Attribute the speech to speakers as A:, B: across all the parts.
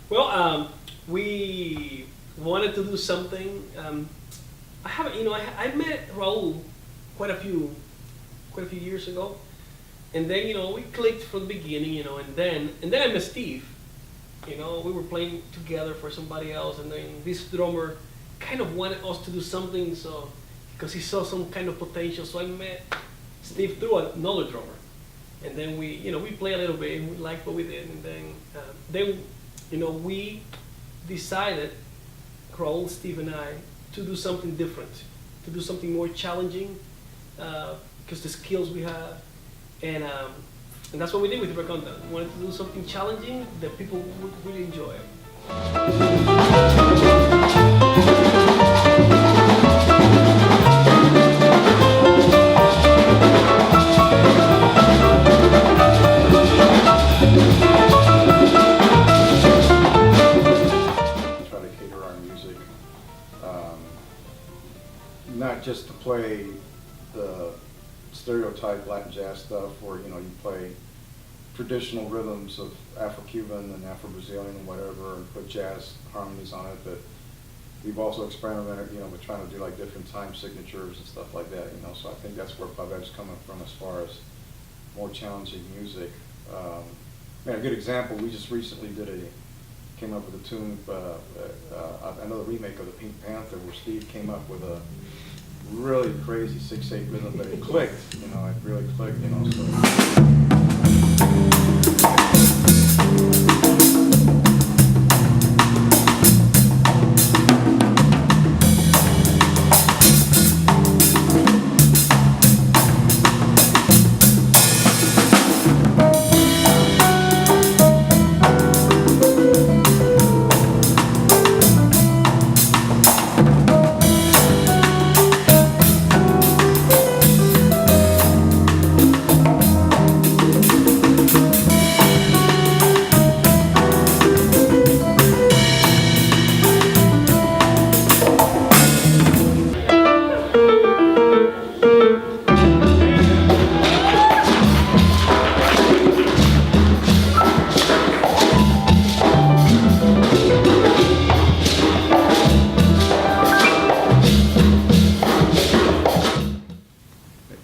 A: Well, we wanted to do something. I haven't, I met Raul quite a few, quite a few years ago, and then we clicked from the beginning, and then I met Steve. We were playing together for somebody else, and then this drummer kind of wanted us to do something, so because he saw some kind of potential. So I met Steve through another drummer, and then we play a little bit, and we liked what we did, and then we decided, Raul, Steve, and I, to do something different, to do something more challenging, because the skills we have, and that's what we did with Raconta. We wanted to do something challenging that people would really enjoy.
B: Try to cater our music, not just to play the stereotype Latin jazz stuff where you play traditional rhythms of Afro-Cuban and Afro-Brazilian and whatever, and put jazz harmonies on it, but we've also experimented, with trying to do like different time signatures and stuff like that, so I think that's where Pavel's coming from as far as more challenging music. A good example, we just recently came up with a tune, another remake of the Pink Panther, where Steve came up with a really crazy 6/8 rhythm, but it clicked, it really clicked,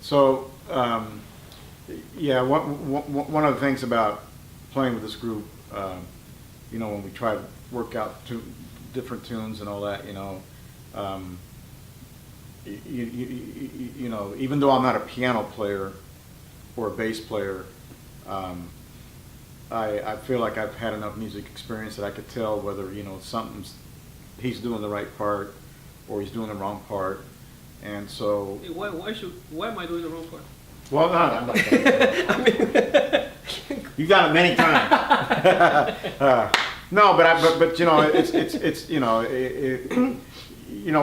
C: So, yeah, one of the things about playing with this group, when we try to work out different tunes and all that, even though I'm not a piano player or a bass player, I feel like I've had enough music experience that I could tell whether, he's doing the right part or he's doing the wrong part. And so,
A: Hey, why am I doing the wrong part?
C: well, no, I'm not gonna- You've done it many times. No, but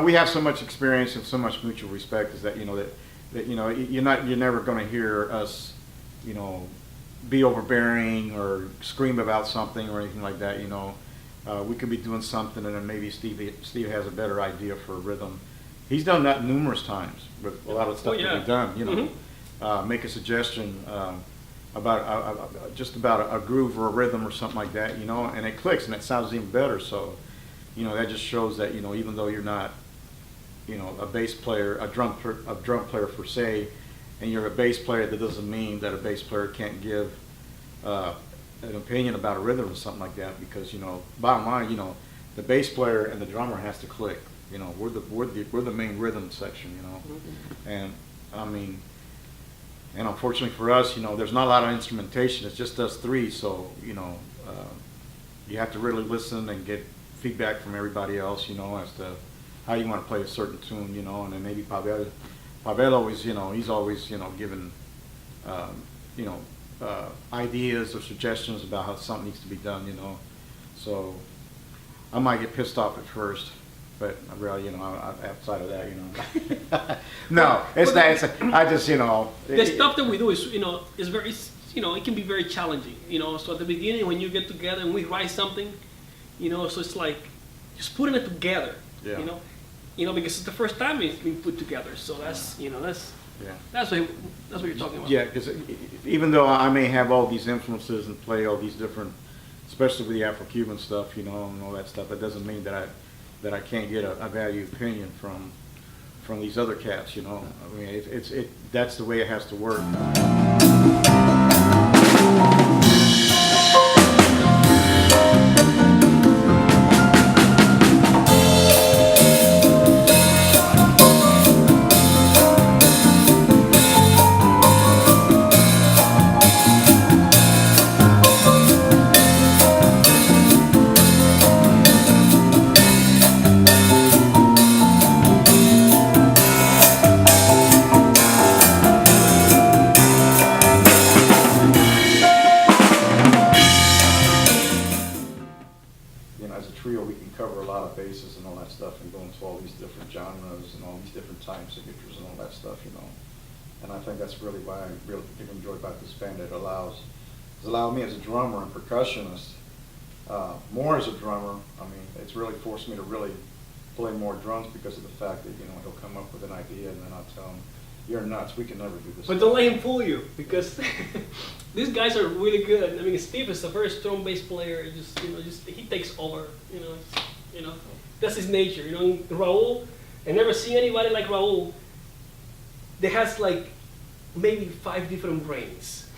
C: we have so much experience and so much mutual respect. Is that you're never going to hear us, be overbearing or scream about something or anything like that. We could be doing something and then maybe Steve has a better idea for a rhythm. He's done that numerous times with a lot of stuff that we've done. Make a suggestion about just about a groove or a rhythm or something like that, and it clicks and it sounds even better. So, that just shows that even though you're not, a bass player, a drum player per se, and you're a bass player, that doesn't mean that a bass player can't give an opinion about a rhythm or something like that. Because bottom line, the bass player and the drummer has to click. We're the main rhythm section, and I mean, and unfortunately for us, there's not a lot of instrumentation. It's just us three, so you have to really listen and get feedback from everybody else, as to how you want to play a certain tune, and then maybe Pavel always, he's always, giving, ideas or suggestions about how something needs to be done, So I might get pissed off at first. But really, outside of that, no, it's not. I just,
A: The stuff that we do is very, it can be very challenging. So at the beginning when you get together and we write something, so it's like just putting it together.
C: Yeah.
A: Because it's the first time it's been put together. So that's, that's what you're talking about.
C: Yeah, because even though I may have all these influences and play all these different especially with the Afro-Cuban stuff, you know, and all that stuff. That doesn't mean that I can't get a value opinion from these other cats, you know. I mean, that's the way it has to work.
B: You know, as a trio, we can cover a lot of bases and all that stuff and go into all these different genres and all these different time signatures and all that stuff, you know. And I think that's really why I really enjoy about this band. It's allowed me as a drummer and percussionist, more as a drummer. I mean, it's really forced me to really play more drums because of the fact that, you know, he'll come up with an idea and then I'll tell him, you're nuts, we can never do this.
A: But don't let him fool you, because these guys are really good. I mean, Steve is a very strong bass player. He takes over. That's his nature. You know, Raul, I never seen anybody like Raul. That has like maybe 5 different brains.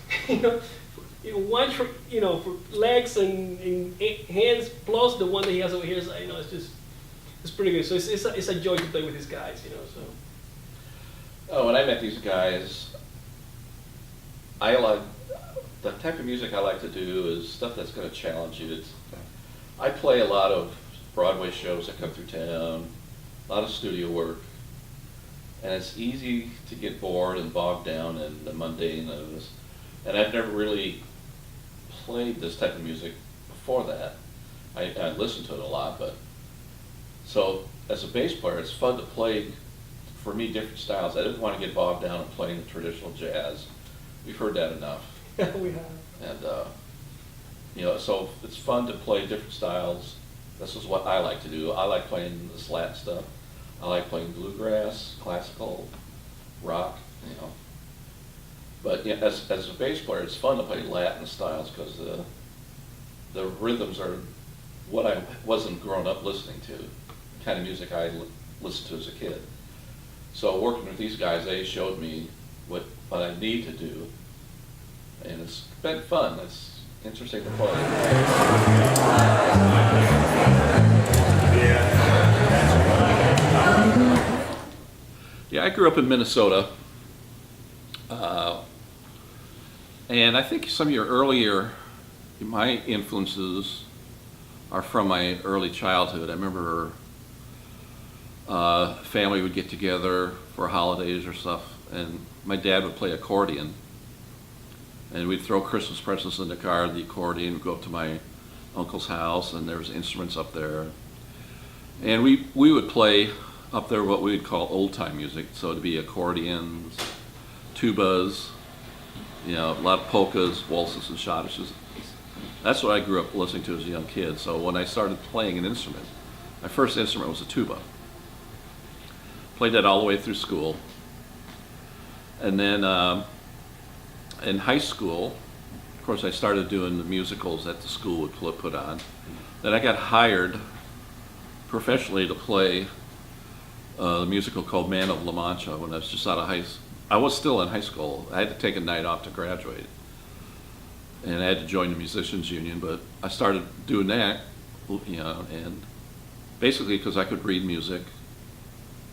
A: One for for legs and hands, plus the one that he has over here. So, it's pretty good. So it's a joy to play with these guys. So.
D: Oh, when I met these guys, I like the type of music I like to do is stuff that's going to challenge you. I play a lot of Broadway shows that come through town, a lot of studio work, and it's easy to get bored and bogged down in the mundane of this. And I've never really played this type of music before that. I listened to it a lot, but so as a bass player, it's fun to play. For me, different styles. I didn't want to get bogged down in playing the traditional jazz. We've heard that enough.
A: Yeah, we have.
D: And so it's fun to play different styles. This is what I like to do. I like playing this Latin stuff. I like playing bluegrass, classical, rock. But as a bass player, it's fun to play Latin styles because the rhythms are what I wasn't growing up listening to. The kind of music I listened to as a kid. So working with these guys, they showed me what I need to do, and it's been fun. It's interesting to play. Yeah, I grew up in Minnesota, and I think some of my influences are from my early childhood. I remember family would get together for holidays or stuff, and my dad would play accordion, and we'd throw Christmas presents in the car, the accordion, would go up to my uncle's house, and there was instruments up there, and we would play up there what we would call old-time music, so it'd be accordions, tubas, a lot of polkas, waltzes, and schottisches. That's what I grew up listening to as a young kid. So when I started playing an instrument, my first instrument was a tuba. Played that all the way through school. And then in high school, of course, I started doing the musicals that the school would put on. Then I got hired professionally to play the musical called Man of La Mancha when I was just out of high school. I was still in high school. I had to take a night off to graduate. And I had to join the musicians union, but I started doing that, and basically because I could read music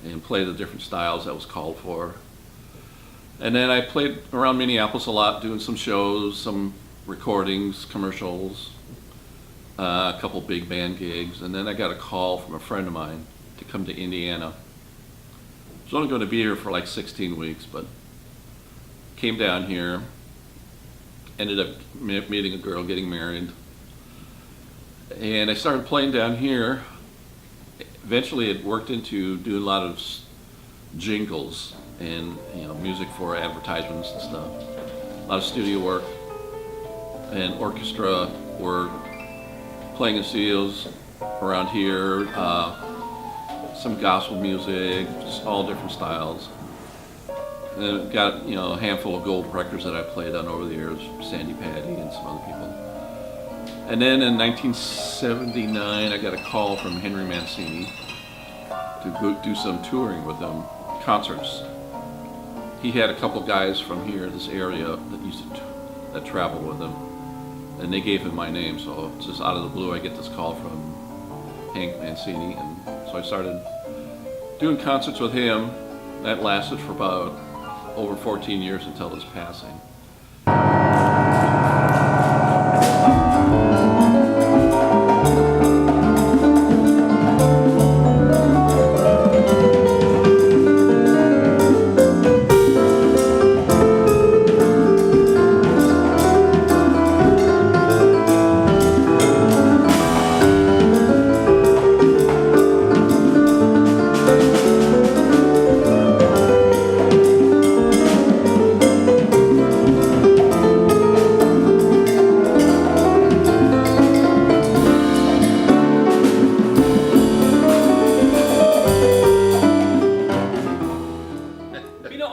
D: and play the different styles that was called for. And then I played around Minneapolis a lot, doing some shows, some recordings, commercials, a couple big band gigs, and then I got a call from a friend of mine to come to Indiana. I was only going to be here for like 16 weeks, but came down here, ended up meeting a girl, getting married, and I started playing down here. Eventually it worked into doing a lot of jingles and music for advertisements and stuff. A lot of studio work and orchestra work, playing in studios around here, some gospel music, just all different styles. And then got a handful of gold records that I played on over the years, Sandy Patty and some other people. And then in 1979, I got a call from Henry Mancini to go do some touring with him, concerts. He had a couple guys from here, this area, that traveled with him, and they gave him my name. So just out of the blue, I get this call from Hank Mancini, and so I started doing concerts with him. That lasted for about over 14 years until his passing.
A: You know,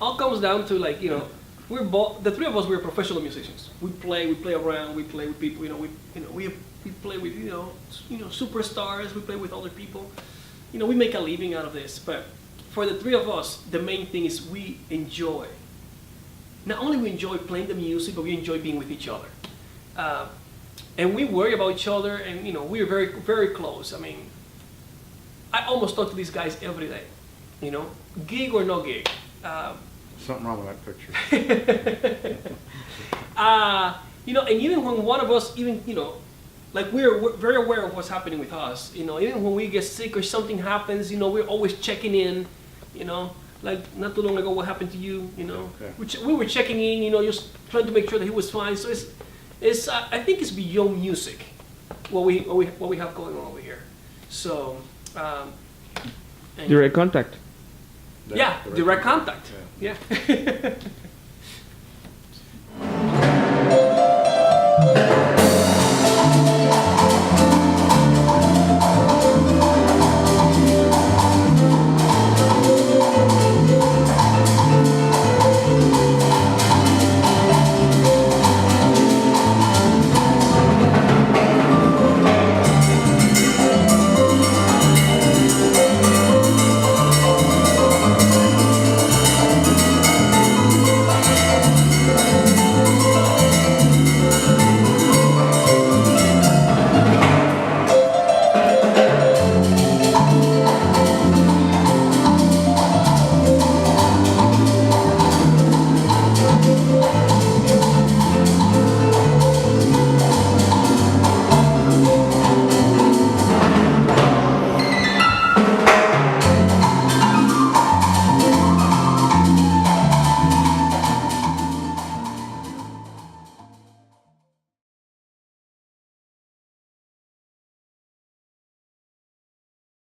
A: all comes down to, like, you know, we're both, the three of us, we're professional musicians. We play around, we play with people, we play with, superstars, we play with other people. You know, we make a living out of this, but for the three of us, the main thing is we enjoy. Not only we enjoy playing the music, but we enjoy being with each other. And we worry about each other, and, you know, we're very, very close. I mean, I almost talk to these guys every day, you know, gig or no gig.
C: Something wrong with that picture.
A: You know, and even when one of us, like we're very aware of what's happening with us, you know, even when we get sick or something happens, you know, we're always checking in, you know, like not too long ago, what happened to you, you know,
C: Okay.
A: we were checking in, you know, just trying to make sure that he was fine. So it's I think it's beyond music, what we have going on over here. So, and-
E: Direct contact.
A: yeah, direct contact. Yeah.